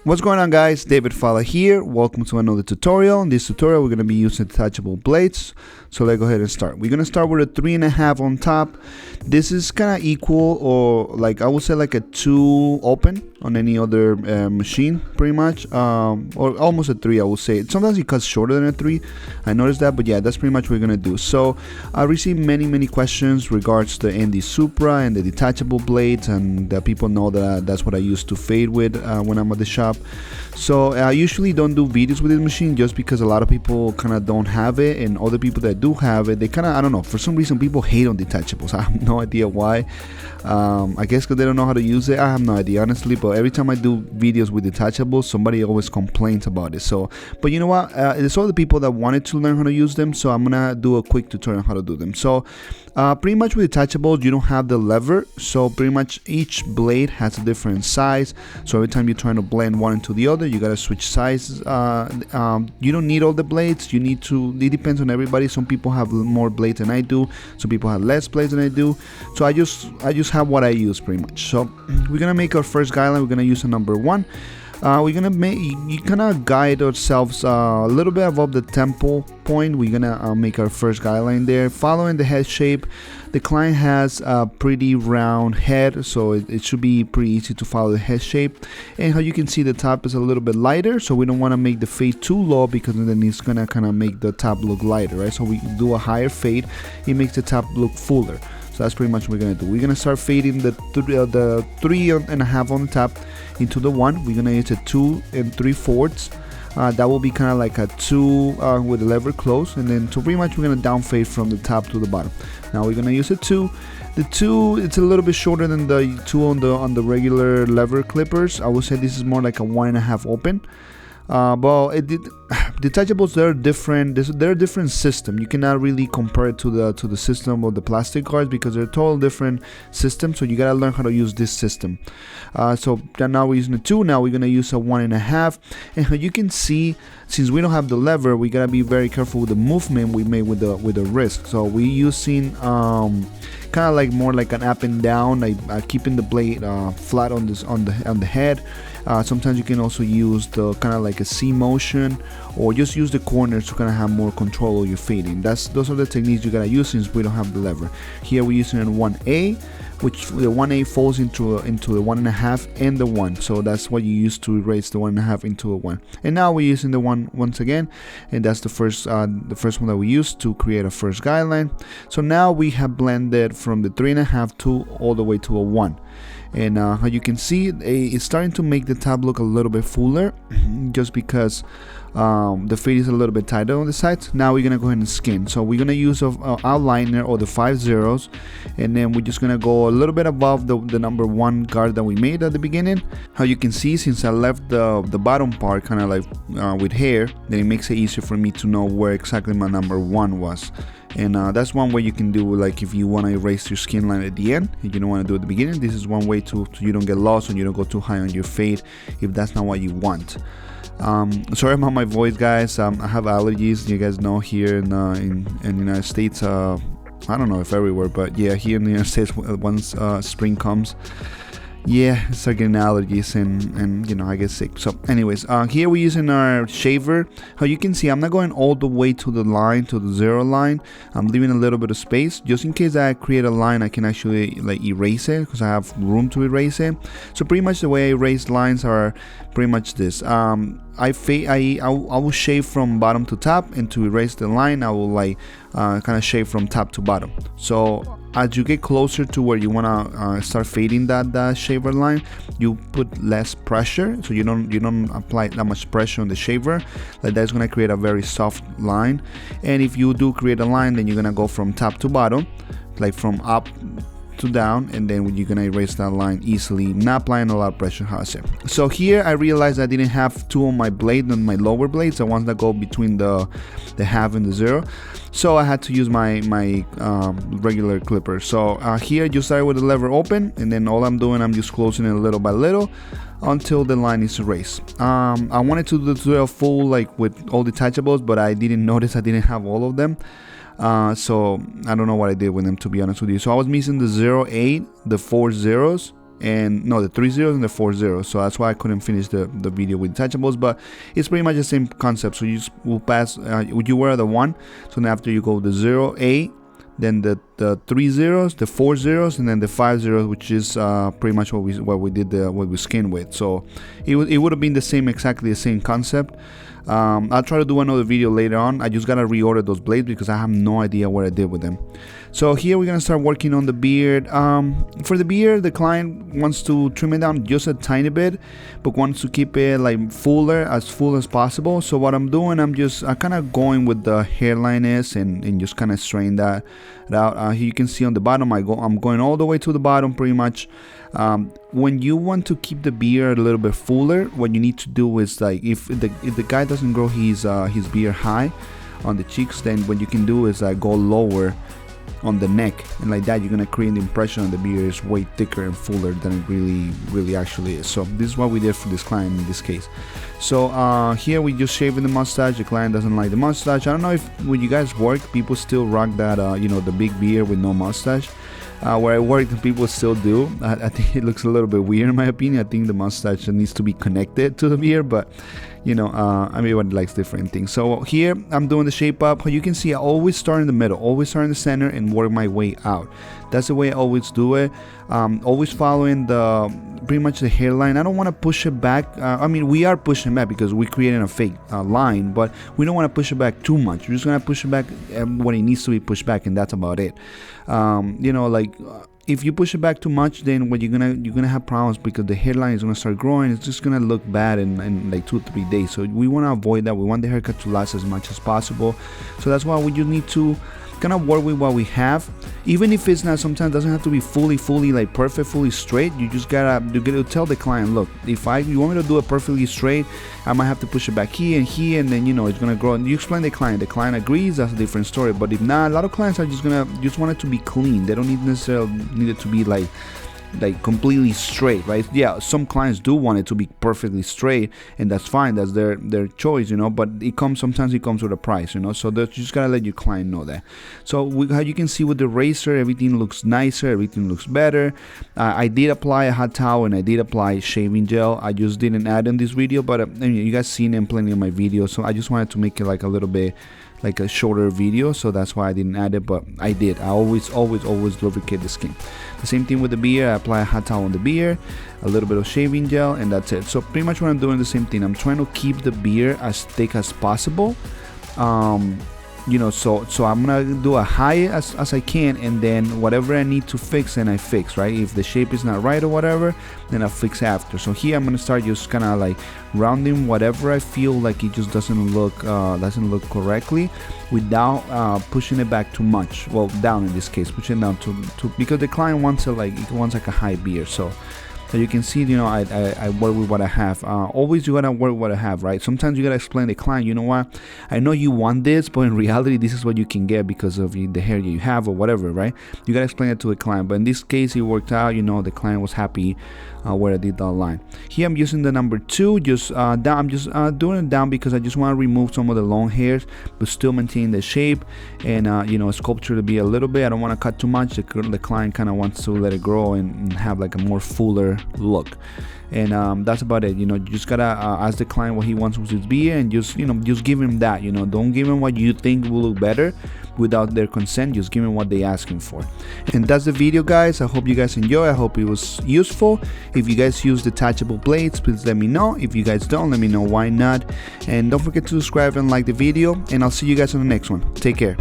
What's going on, guys? David Falla here. Welcome to another tutorial. In this tutorial we're going to be using detachable blades, so let's go ahead and start. We're going to start with a 3.5 on top. This is kind of equal, or like I would say like a 2 open on any other machine, pretty much, or almost a 3, I would say. Sometimes it cuts shorter than a 3, I noticed that, but yeah, that's pretty much what we're going to do. So I received many questions regards to Andis Supra and the detachable blades, and people know that that's what I used to fade with when I'm at the shop. So I usually don't do videos with this machine just because a lot of people kind of don't have it, and other people that do have it, they kind of, I don't know, for some reason people hate on detachables. I have no idea why. I guess because they don't know how to use it. I have no idea, honestly, but every time I do videos with detachables, somebody always complains about it. So, but you know what, there's other people that wanted to learn how to use them, so I'm gonna do a quick tutorial on how to do them. So pretty much with detachables, you don't have the lever, so pretty much each blade has a different size. So every time you're trying to blend one into the other, you gotta switch sizes. You don't need all the blades. You need to, it depends on everybody. Some people have more blades than I do, some people have less blades than I do, so I just have what I use pretty much. So we're gonna make our first guideline. We're gonna use a number 1. We're gonna make, you kind of guide ourselves a little bit above the temple point. We're gonna make our first guideline there, following the head shape. The client has a pretty round head, so it should be pretty easy to follow the head shape. And how you can see, the top is a little bit lighter, so we don't want to make the fade too low, because then it's gonna kind of make the top look lighter, right? So we do a higher fade, it makes the top look fuller. So that's pretty much what we're gonna do. We're gonna start fading the 3.5 on the top into the 1. We're gonna use a 2 3/4. That will be kind of like a 2 with the lever closed, and then so pretty much we're gonna down fade from the top to the bottom. Now we're gonna use a 2. The 2, it's a little bit shorter than the 2 on the regular lever clippers. I would say this is more like a 1.5 open. But detachables, they're different. They're a different system. You cannot really compare it to the system of the plastic guards, because they're total different systems. So you gotta learn how to use this system. So now we're using a 2. Now we're gonna use a 1.5. And you can see, since we don't have the lever, we gotta be very careful with the movement we made with the wrist. So we're using kind of like more like an up and down, like keeping the blade flat on the head. Sometimes you can also use the kind of like a C motion, or just use the corners to kind of have more control of your fading. Those are the techniques you gotta use since we don't have the lever. Here we're using a 1A, which the 1A falls into the 1.5 and the 1. So that's what you use to erase the 1.5 into a 1. And now we're using the 1 once again, and that's the first one that we used to create a first guideline. So now we have blended from the 3.5 to all the way to a 1. And how you can see, it's starting to make the top look a little bit fuller, just because the fade is a little bit tighter on the sides. Now we're gonna go ahead and skin. So we're gonna use our outliner, or the 5 zeros, and then we're just gonna go a little bit above the number 1 guard that we made at the beginning. How you can see, since I left the bottom part kind of like with hair, then it makes it easier for me to know where exactly my number 1 was. And that's one way you can do, like if you want to erase your skin line at the end and you don't want to do it at the beginning. This is one way to you don't get lost and you don't go too high on your fade if that's not what you want. Sorry about my voice, guys. I have allergies, you guys know, here in the United States. I don't know if everywhere, but yeah, here in the United States, once spring comes, yeah, I start getting allergies and you know, I get sick. So anyways, here we're using our shaver. How you can see, I'm not going all the way to the line, to the 0 line. I'm leaving a little bit of space just in case I create a line. I can actually like erase it, because I have room to erase it. So pretty much the way I erase lines are pretty much this. I will shave from bottom to top, and to erase the line I will like kind of shave from top to bottom. So as you get closer to where you want to start fading that shaver line, you put less pressure, so you don't apply that much pressure on the shaver. Like that's going to create a very soft line. And if you do create a line, then you're going to go from top to bottom, like from up to down, and then you're gonna erase that line easily, not applying a lot of pressure. How I say. So here I realized I didn't have 2 on my blade, on my lower blades, the ones that go between the half and the 0. So I had to use my regular clipper. So here you start with the lever open, and then all I'm doing, I'm just closing it little by little until the line is erased. I wanted to do the tutorial full, like with all detachables, but I didn't notice I didn't have all of them. So I don't know what I did with them, to be honest with you. So I was missing the 0.8, the 4 zeros, and no, the 3 zeros and the 4 zeros. So that's why I couldn't finish the video with detachables, but it's pretty much the same concept. So you just will pass, you wear the 1, so then after you go the 0 A, then the 3 zeros, the 4 zeros, and then the 5 zeros, which is pretty much what we did what we skinned with. So it would have been exactly the same concept. I'll try to do another video later on. I just gotta reorder those blades because I have no idea what I did with them. So here we're gonna start working on the beard. For the beard, the client wants to trim it down just a tiny bit, but wants to keep it like fuller, as full as possible. So what I'm doing, I'm kind of going with the hairline is and just kind of straighten that out. Here you can see on the bottom, I'm going all the way to the bottom pretty much. When you want to keep the beard a little bit fuller, what you need to do is, like, if the guy doesn't grow his beard high on the cheeks, then what you can do is go lower on the neck, and like that you're gonna create the impression the beard is way thicker and fuller than it really actually is. So this is what we did for this client in this case. So here we just shaving the mustache. The client doesn't like the mustache. I don't know if when you guys work, people still rock that you know, the big beard with no mustache. Where I work, people still do. I think it looks a little bit weird in my opinion. I think the mustache needs to be connected to the beard, but you know, everybody likes different things. So here I'm doing the shape up. You can see I always start in the middle, always start in the center and work my way out. That's the way I always do it. Always following pretty much the hairline. I don't want to push it back. I mean, we are pushing back because we're creating a fake line, but we don't want to push it back too much. We're just gonna push it back when it needs to be pushed back, and that's about it. You know, like if you push it back too much, then what you're gonna have problems because the hairline is gonna start growing. It's just gonna look bad in like 2-3 days. So we want to avoid that. We want the haircut to last as much as possible. So that's why we just need to kind of work with what we have, even if it's not, sometimes doesn't have to be fully like perfect, fully straight. You just gotta tell the client, look, if you want me to do it perfectly straight, I might have to push it back here, and then you know it's gonna grow. And you explain to the client agrees, that's a different story. But if not, a lot of clients are just want it to be clean. They don't necessarily need it to be like completely straight, right? Yeah, some clients do want it to be perfectly straight, and that's fine, that's their choice, you know, but sometimes it comes with a price, you know, so you just gotta let your client know that. So how you can see with the razor, everything looks nicer, everything looks better. I did apply a hot towel and I did apply shaving gel. I just didn't add in this video, but I mean, you guys seen it in plenty of my videos, so I just wanted to make it like a little bit like a shorter video, so that's why I didn't add it, but I did. I always lubricate the skin. The same thing with the beard. I apply a hot towel on the beard, a little bit of shaving gel, and that's it. So pretty much what I'm doing, the same thing. I'm trying to keep the beard as thick as possible. You know, so I'm gonna do a high as I can, and then whatever I need to fix, and I fix, right? If the shape is not right or whatever, then I'll fix after. So here I'm gonna start just kind of like rounding whatever I feel like it just doesn't look correctly, without pushing it back too much. Well, down in this case, pushing it down to because the client wants like a high beard. So you can see, you know, I work with what I have. Always you gotta work with what I have, right? Sometimes you gotta explain to the client, you know what, I know you want this, but in reality this is what you can get because of the hair you have or whatever, right? You gotta explain it to the client. But in this case it worked out, you know, the client was happy where I did that line. Here I'm using the number 2, just down. I'm just doing it down because I just want to remove some of the long hairs but still maintain the shape, and you know, sculpture to be a little bit. I don't want to cut too much. The client kind of wants to let it grow and have like a more fuller look, and that's about it. You know, you just gotta ask the client what he wants with his beard, and just, you know, just give him that. You know, don't give him what you think will look better without their consent. Just give him what they asking for. And that's the video, guys. I hope you guys enjoy. I hope it was useful. If you guys use detachable blades, please let me know. If you guys don't, let me know why not. And don't forget to subscribe and like the video, and I'll see you guys on the next one. Take care.